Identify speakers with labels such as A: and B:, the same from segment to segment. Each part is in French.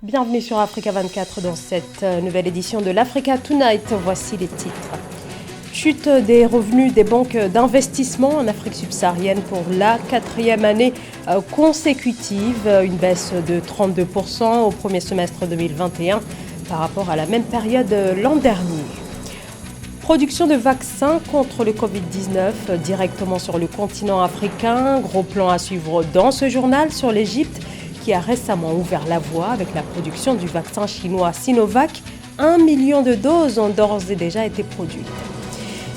A: Bienvenue sur Africa 24 dans cette nouvelle édition de l'Africa Tonight. Voici les titres. Chute des revenus des banques d'investissement en Afrique subsaharienne pour la 4e année consécutive. Une baisse de 32% au premier semestre 2021 par rapport à la même période l'an dernier. Production de vaccins contre le Covid-19 directement sur le continent africain. Gros plan à suivre dans ce journal sur l'Égypte qui a récemment ouvert la voie avec la production du vaccin chinois Sinovac. 1 million de doses ont d'ores et déjà été produites.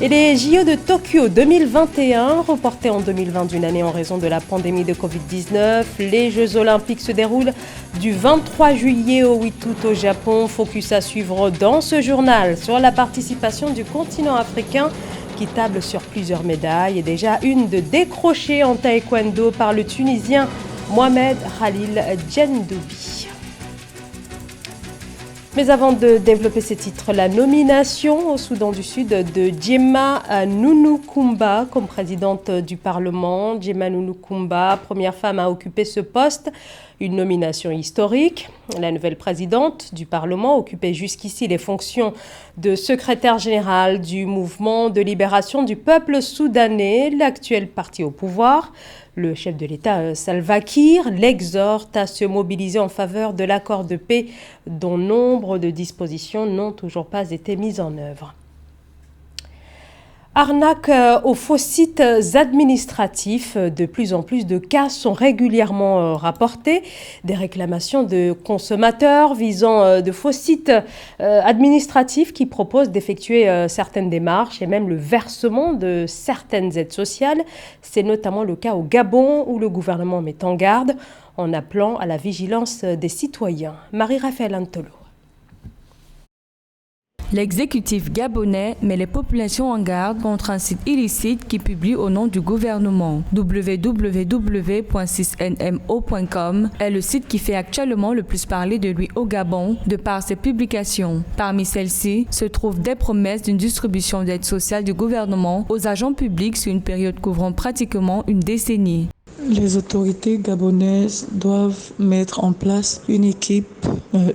A: Et les JO de Tokyo 2021, reportés en 2020 d'une année en raison de la pandémie de Covid-19. Les Jeux Olympiques se déroulent du 23 juillet au 8 août au Japon. Focus à suivre dans ce journal sur la participation du continent africain qui table sur plusieurs médailles et déjà une de décrochée en taekwondo par le Tunisien Mohamed Khalil Djendoubi. Mais avant de développer ces titres, la nomination au Soudan du Sud de Djema Nounou-Koumba comme présidente du Parlement. Djema Nounou-Koumba, première femme à occuper ce poste, une nomination historique. La nouvelle présidente du Parlement occupait jusqu'ici les fonctions de secrétaire général du mouvement de libération du peuple soudanais, l'actuel parti au pouvoir. Le chef de l'État, Salva Kiir, l'exhorte à se mobiliser en faveur de l'accord de paix dont nombre de dispositions n'ont toujours pas été mises en œuvre. Arnaque aux faux sites administratifs. De plus en plus de cas sont régulièrement rapportés. Des réclamations de consommateurs visant de faux sites administratifs qui proposent d'effectuer certaines démarches et même le versement de certaines aides sociales. C'est notamment le cas au Gabon où le gouvernement met en garde en appelant à la vigilance des citoyens. Marie-Raphaël Antolo.
B: L'exécutif gabonais met les populations en garde contre un site illicite qui publie au nom du gouvernement. www.6nmo.com est le site qui fait actuellement le plus parler de lui au Gabon de par ses publications. Parmi celles-ci se trouvent des promesses d'une distribution d'aide sociale du gouvernement aux agents publics sur une période couvrant pratiquement une décennie.
C: Les autorités gabonaises doivent mettre en place une équipe,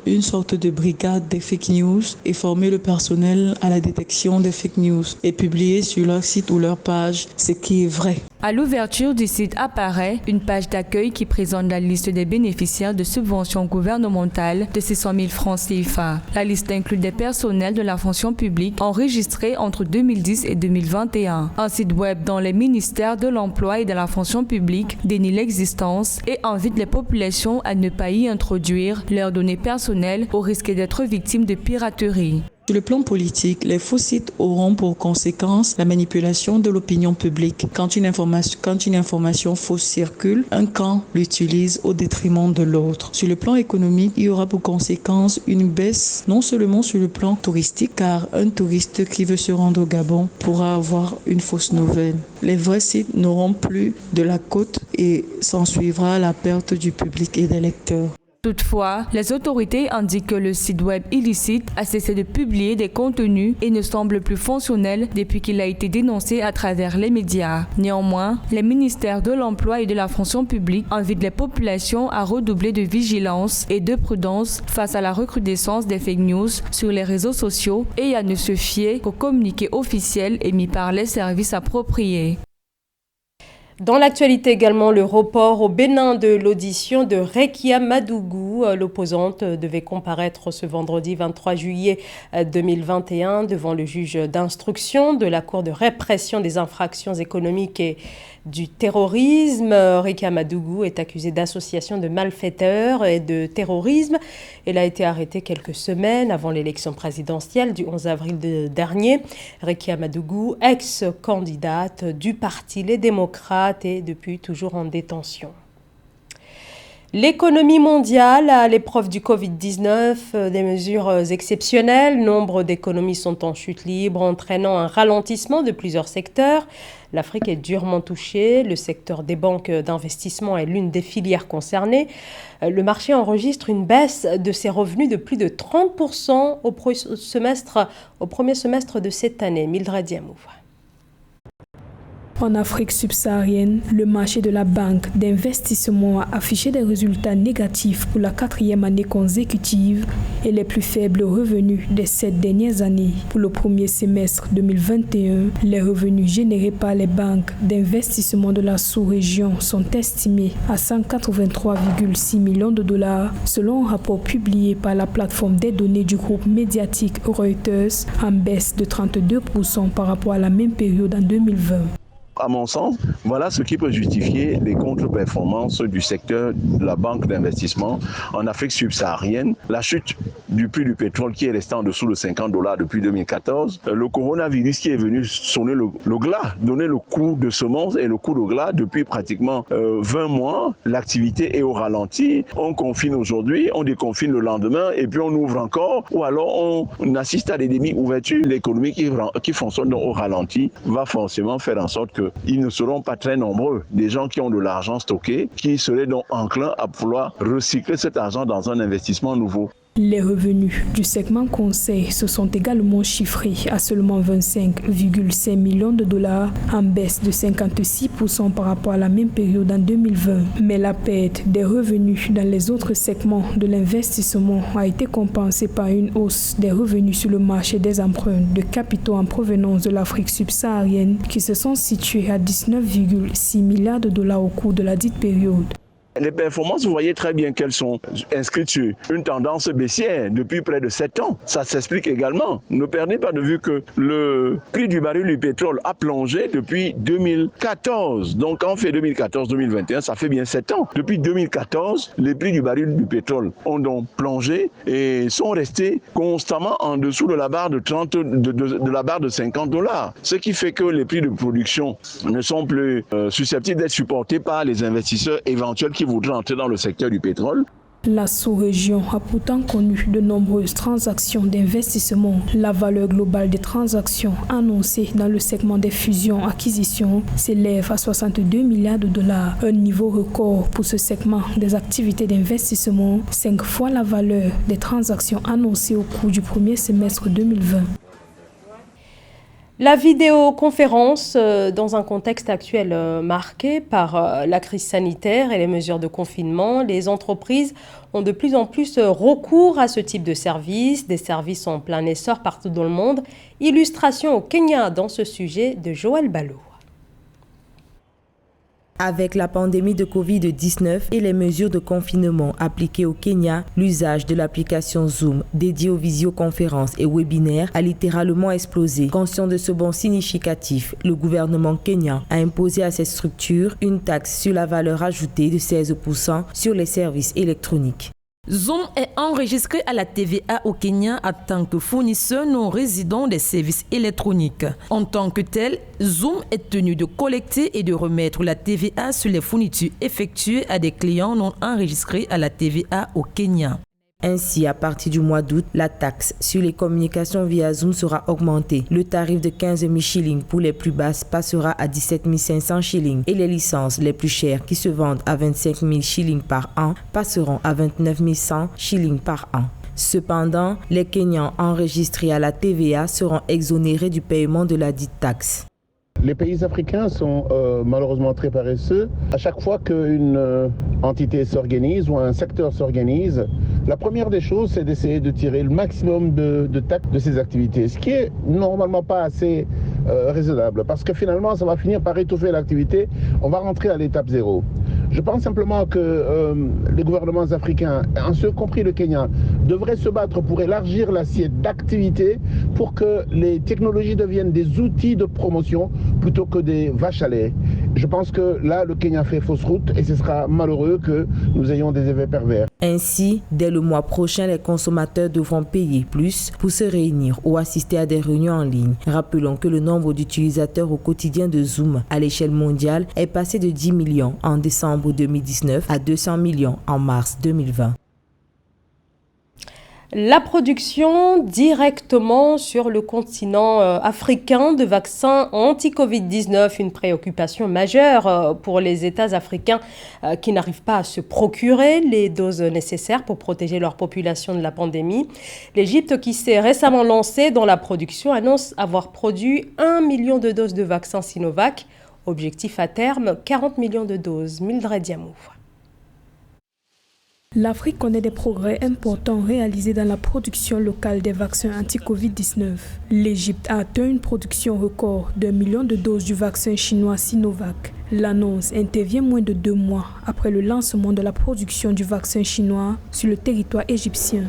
C: une sorte de brigade des fake news et former le personnel à la détection des fake news et publier sur leur site ou leur page ce qui est vrai.
B: À l'ouverture du site apparaît une page d'accueil qui présente la liste des bénéficiaires de subventions gouvernementales de 600 000 francs CFA. La liste inclut des personnels de la fonction publique enregistrés entre 2010 et 2021. Un site web dont les ministères de l'Emploi et de la fonction publique dénie l'existence et invite les populations à ne pas y introduire leurs données personnelles au risque d'être victimes de piraterie.
C: Sur le plan politique, les faux sites auront pour conséquence la manipulation de l'opinion publique. Quand une information fausse circule, un camp l'utilise au détriment de l'autre. Sur le plan économique, il y aura pour conséquence une baisse, non seulement sur le plan touristique, car un touriste qui veut se rendre au Gabon pourra avoir une fausse nouvelle. Les vrais sites n'auront plus de la cote et s'ensuivra la perte du public et des lecteurs.
B: Toutefois, les autorités indiquent que le site web illicite a cessé de publier des contenus et ne semble plus fonctionnel depuis qu'il a été dénoncé à travers les médias. Néanmoins, les ministères de l'Emploi et de la fonction publique invitent les populations à redoubler de vigilance et de prudence face à la recrudescence des fake news sur les réseaux sociaux et à ne se fier qu'aux communiqués officiels émis par les services appropriés.
A: Dans l'actualité également, le report au Bénin de l'audition de Rekia Madougou. L'opposante devait comparaître ce vendredi 23 juillet 2021 devant le juge d'instruction de la Cour de répression des infractions économiques et du terrorisme. Rekia Madougou est accusée d'association de malfaiteurs et de terrorisme. Elle a été arrêtée quelques semaines avant l'élection présidentielle du 11 avril dernier. Rekia Madougou, ex-candidate du parti Les Démocrates, est depuis toujours en détention. L'économie mondiale à l'épreuve du Covid-19, des mesures exceptionnelles. Nombre d'économies sont en chute libre, entraînant un ralentissement de plusieurs secteurs. L'Afrique est durement touchée. Le secteur des banques d'investissement est l'une des filières concernées. Le marché enregistre une baisse de ses revenus de plus de 30% au premier semestre de cette année. Mildred Diamou.
D: En Afrique subsaharienne, le marché de la banque d'investissement a affiché des résultats négatifs pour la 4e année consécutive et les plus faibles revenus des 7 dernières années. Pour le premier semestre 2021, les revenus générés par les banques d'investissement de la sous-région sont estimés à 183,6 millions de dollars, selon un rapport publié par la plateforme des données du groupe médiatique Reuters, en baisse de 32% par rapport à la même période en 2020.
E: À mon sens, voilà ce qui peut justifier les contre-performances du secteur de la banque d'investissement en Afrique subsaharienne. La chute du prix du pétrole qui est resté en dessous de $50 depuis 2014. Le coronavirus qui est venu sonner le glas, donner le coup de semence et le coup de glas depuis pratiquement 20 mois. L'activité est au ralenti. On confine aujourd'hui, on déconfine le lendemain et puis on ouvre encore. Ou alors on assiste à des demi-ouvertures. L'économie qui fonctionne au ralenti va forcément faire en sorte qu'ils ne seront pas très nombreux, des gens qui ont de l'argent stocké, qui seraient donc enclins à pouvoir recycler cet argent dans un investissement nouveau.
D: Les revenus du segment conseil se sont également chiffrés à seulement 25,5 millions de dollars, en baisse de 56% par rapport à la même période en 2020. Mais la perte des revenus dans les autres segments de l'investissement a été compensée par une hausse des revenus sur le marché des emprunts de capitaux en provenance de l'Afrique subsaharienne qui se sont situés à 19,6 milliards de dollars au cours de la dite période.
E: Les performances, vous voyez très bien qu'elles sont inscrites sur une tendance baissière depuis près de 7 ans. Ça s'explique également. Ne perdez pas de vue que le prix du baril du pétrole a plongé depuis 2014. Donc en fait 2014-2021, ça fait bien 7 ans. Depuis 2014, les prix du baril du pétrole ont donc plongé et sont restés constamment en dessous de la barre de $50. Ce qui fait que les prix de production ne sont plus susceptibles d'être supportés par les investisseurs éventuels qui voudraient entrer dans le secteur du pétrole.
D: La sous-région a pourtant connu de nombreuses transactions d'investissement. La valeur globale des transactions annoncées dans le segment des fusions-acquisitions s'élève à 62 milliards de dollars, un niveau record pour ce segment des activités d'investissement, 5 fois la valeur des transactions annoncées au cours du premier semestre 2020.
A: La vidéoconférence, dans un contexte actuel marqué par la crise sanitaire et les mesures de confinement, les entreprises ont de plus en plus recours à ce type de services, des services en plein essor partout dans le monde. Illustration au Kenya dans ce sujet de Joël Ballot.
F: Avec la pandémie de Covid-19 et les mesures de confinement appliquées au Kenya, l'usage de l'application Zoom dédiée aux visioconférences et webinaires a littéralement explosé. Conscient de ce bond significatif, le gouvernement kenyan a imposé à ces structures une taxe sur la valeur ajoutée de 16% sur les services électroniques.
G: Zoom est enregistré à la TVA au Kenya en tant que fournisseur non résident des services électroniques. En tant que tel, Zoom est tenu de collecter et de remettre la TVA sur les fournitures effectuées à des clients non enregistrés à la TVA au Kenya.
F: Ainsi, à partir du mois d'août, la taxe sur les communications via Zoom sera augmentée. Le tarif de 15 000 shillings pour les plus basses passera à 17 500 shillings et les licences les plus chères qui se vendent à 25 000 shillings par an passeront à 29 100 shillings par an. Cependant, les Kenyans enregistrés à la TVA seront exonérés du paiement de la dite taxe.
H: Les pays africains sont malheureusement très paresseux. À chaque fois qu'une entité s'organise ou un secteur s'organise, la première des choses, c'est d'essayer de tirer le maximum de taxes de ces activités, ce qui est normalement pas assez raisonnable, parce que finalement, ça va finir par étouffer l'activité. On va rentrer à l'étape zéro. Je pense simplement que les gouvernements africains, en ce compris le Kenya, devraient se battre pour élargir l'assiette d'activité pour que les technologies deviennent des outils de promotion plutôt que des vaches à lait. Je pense que là, le Kenya fait fausse route et ce sera malheureux que nous ayons des effets pervers.
F: Ainsi, dès le mois prochain, les consommateurs devront payer plus pour se réunir ou assister à des réunions en ligne. Rappelons que le nombre d'utilisateurs au quotidien de Zoom à l'échelle mondiale est passé de 10 millions en décembre 2019 à 200 millions en mars 2020.
A: La production directement sur le continent africain de vaccins anti-Covid-19, une préoccupation majeure pour les États africains qui n'arrivent pas à se procurer les doses nécessaires pour protéger leur population de la pandémie. L'Égypte, qui s'est récemment lancée dans la production, annonce avoir produit 1 million de doses de vaccins Sinovac Objectif à terme, 40 millions de doses. Mildred Diamou.
D: L'Afrique connaît des progrès importants réalisés dans la production locale des vaccins anti-Covid-19. L'Égypte a atteint une production record d'1 million de doses du vaccin chinois Sinovac. L'annonce intervient moins de 2 mois après le lancement de la production du vaccin chinois sur le territoire égyptien.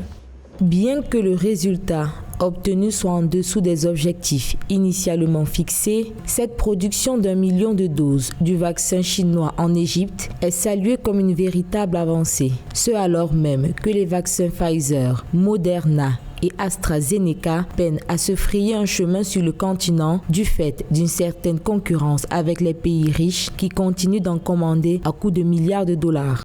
F: Bien que le résultat obtenu soit en dessous des objectifs initialement fixés, cette production d'1 million de doses du vaccin chinois en Égypte est saluée comme une véritable avancée. Ce alors même que les vaccins Pfizer, Moderna et AstraZeneca peinent à se frayer un chemin sur le continent du fait d'une certaine concurrence avec les pays riches qui continuent d'en commander à coups de milliards de dollars.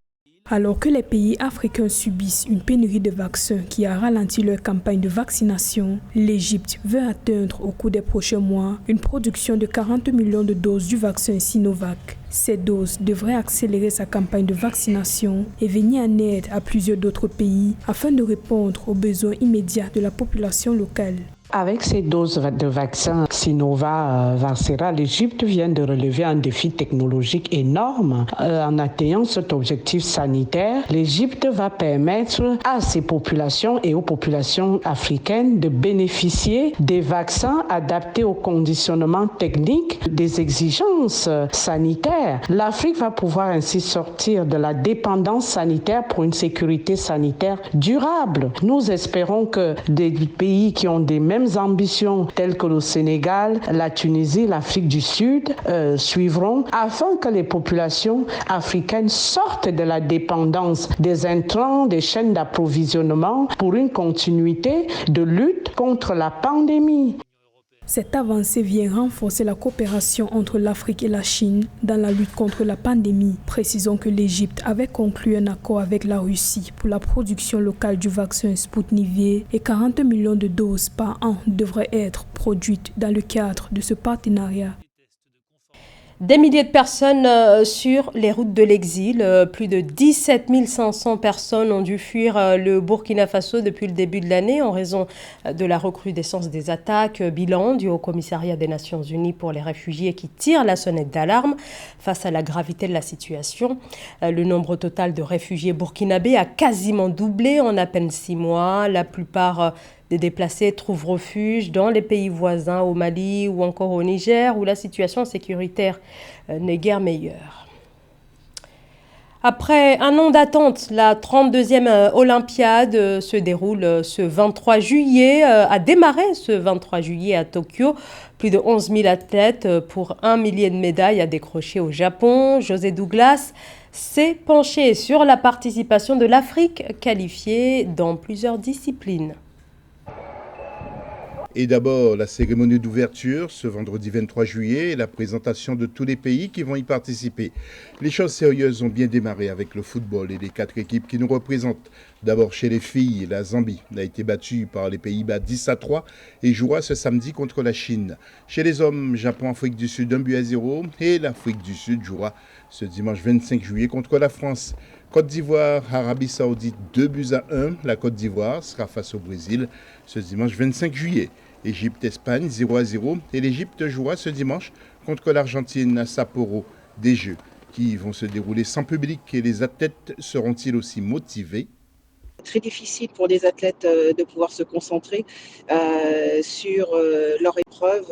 D: Alors que les pays africains subissent une pénurie de vaccins qui a ralenti leur campagne de vaccination, l'Égypte veut atteindre au cours des prochains mois une production de 40 millions de doses du vaccin Sinovac. Ces doses devraient accélérer sa campagne de vaccination et venir en aide à plusieurs d'autres pays afin de répondre aux besoins immédiats de la population locale.
I: Avec ces doses de vaccins Sinova-Vaxera, l'Égypte vient de relever un défi technologique énorme. En atteignant cet objectif sanitaire, l'Égypte va permettre à ses populations et aux populations africaines de bénéficier des vaccins adaptés au conditionnement technique des exigences sanitaires. L'Afrique va pouvoir ainsi sortir de la dépendance sanitaire pour une sécurité sanitaire durable. Nous espérons que des pays qui ont des mêmes ambitions telles que le Sénégal, la Tunisie, l'Afrique du Sud suivront afin que les populations africaines sortent de la dépendance des intrants, des chaînes d'approvisionnement pour une continuité de lutte contre la pandémie.
D: Cette avancée vient renforcer la coopération entre l'Afrique et la Chine dans la lutte contre la pandémie. Précisons que l'Égypte avait conclu un accord avec la Russie pour la production locale du vaccin Sputnik V et 40 millions de doses par an devraient être produites dans le cadre de ce partenariat.
A: Des milliers de personnes sur les routes de l'exil. Plus de 17 500 personnes ont dû fuir le Burkina Faso depuis le début de l'année en raison de la recrudescence des attaques. Bilan du Haut-Commissariat des Nations Unies pour les réfugiés qui tire la sonnette d'alarme face à la gravité de la situation. Le nombre total de réfugiés burkinabés a quasiment doublé en à peine 6 mois. La plupart des déplacés trouvent refuge dans les pays voisins, au Mali ou encore au Niger, où la situation sécuritaire n'est guère meilleure. Après un an d'attente, la 32e Olympiade se déroule ce 23 juillet, a démarré ce 23 juillet à Tokyo. Plus de 11 000 athlètes pour 1 millier de médailles à décrocher au Japon. José Douglas s'est penché sur la participation de l'Afrique qualifiée dans plusieurs disciplines.
J: Et d'abord, la cérémonie d'ouverture, ce vendredi 23 juillet, et la présentation de tous les pays qui vont y participer. Les choses sérieuses ont bien démarré avec le football et les 4 équipes qui nous représentent. D'abord, chez les filles, la Zambie a été battue par les Pays-Bas 10-3 et jouera ce samedi contre la Chine. Chez les hommes, Japon-Afrique du Sud 1-0 et l'Afrique du Sud jouera ce dimanche 25 juillet contre la France. Côte d'Ivoire, Arabie Saoudite 2-1. La Côte d'Ivoire sera face au Brésil ce dimanche 25 juillet. Égypte-Espagne 0-0 et l'Égypte jouera ce dimanche contre l'Argentine à Sapporo. Des Jeux qui vont se dérouler sans public et les athlètes seront-ils aussi motivés?
K: Très difficile pour les athlètes de pouvoir se concentrer sur leur épreuve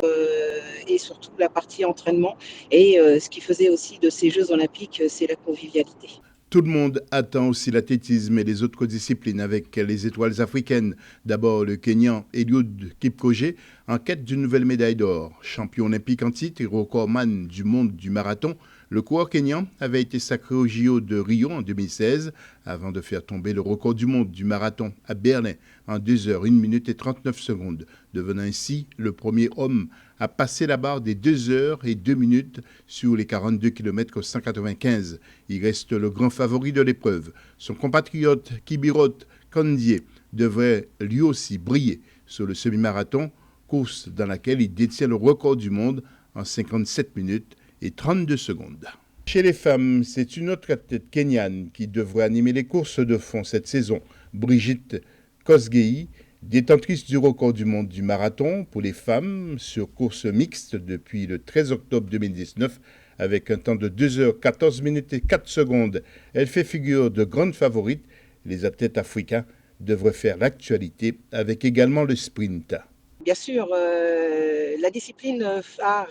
K: et surtout la partie entraînement. Et ce qui faisait aussi de ces Jeux olympiques, c'est la convivialité.
J: Tout le monde attend aussi l'athlétisme et les autres disciplines avec les étoiles africaines. D'abord le Kenyan Eliud Kipchoge en quête d'une nouvelle médaille d'or. Champion olympique en titre et recordman du monde du marathon, le coureur kenyan avait été sacré au JO de Rio en 2016 avant de faire tomber le record du monde du marathon à Berlin en 2 heures, 1 minute et 39 secondes, devenant ainsi le premier homme à passer la barre des 2 heures et 2 minutes sur les 42 km 195. Il reste le grand favori de l'épreuve. Son compatriote Kibirot Kandie devrait lui aussi briller sur le semi-marathon, course dans laquelle il détient le record du monde en 57 minutes et 32 secondes. Chez les femmes, c'est une autre athlète kenyane qui devrait animer les courses de fond cette saison. Brigitte Kosgei, détentrice du record du monde du marathon pour les femmes sur course mixte depuis le 13 octobre 2019, Avec un temps de 2h14 minutes et 4 secondes, elle fait figure de grande favorite. Les athlètes africains devraient faire l'actualité avec également le sprint.
K: Bien sûr, la discipline phare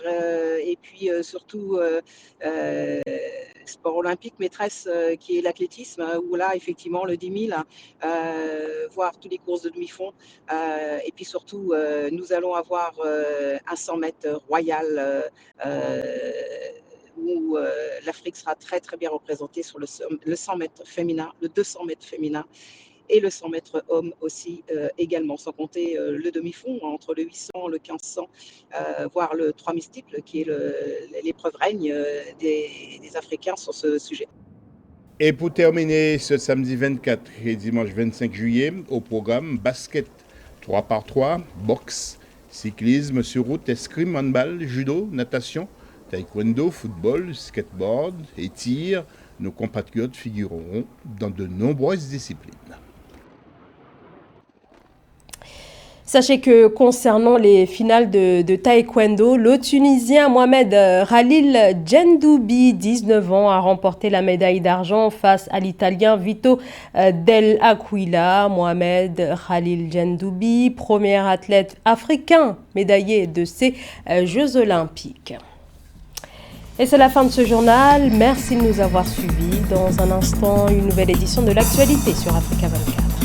K: et puis surtout sport olympique maîtresse qui est l'athlétisme, où là effectivement le 10 000, voire toutes les courses de demi-fond, et puis surtout nous allons avoir un 100 mètres royal où l'Afrique sera très très bien représentée sur le 100 mètres féminin, le 200 mètres féminin et le 100 mètres homme aussi également, sans compter le demi-fond entre le 800, le 1500, voire le 3000 steeple qui est l'épreuve règne des Africains sur ce sujet.
J: Et pour terminer ce samedi 24 et dimanche 25 juillet, au programme basket 3x3, boxe, cyclisme sur route, escrime, handball, judo, natation, taekwondo, football, skateboard et tir, nos compatriotes figureront dans de nombreuses disciplines.
A: Sachez que concernant les finales de taekwondo, le Tunisien Mohamed Khalil Djendoubi, 19 ans, a remporté la médaille d'argent face à l'Italien Vito Del Aquila. Mohamed Khalil Djendoubi, premier athlète africain médaillé de ces Jeux olympiques. Et c'est la fin de ce journal. Merci de nous avoir suivis. Dans un instant, une nouvelle édition de l'actualité sur Africa 24.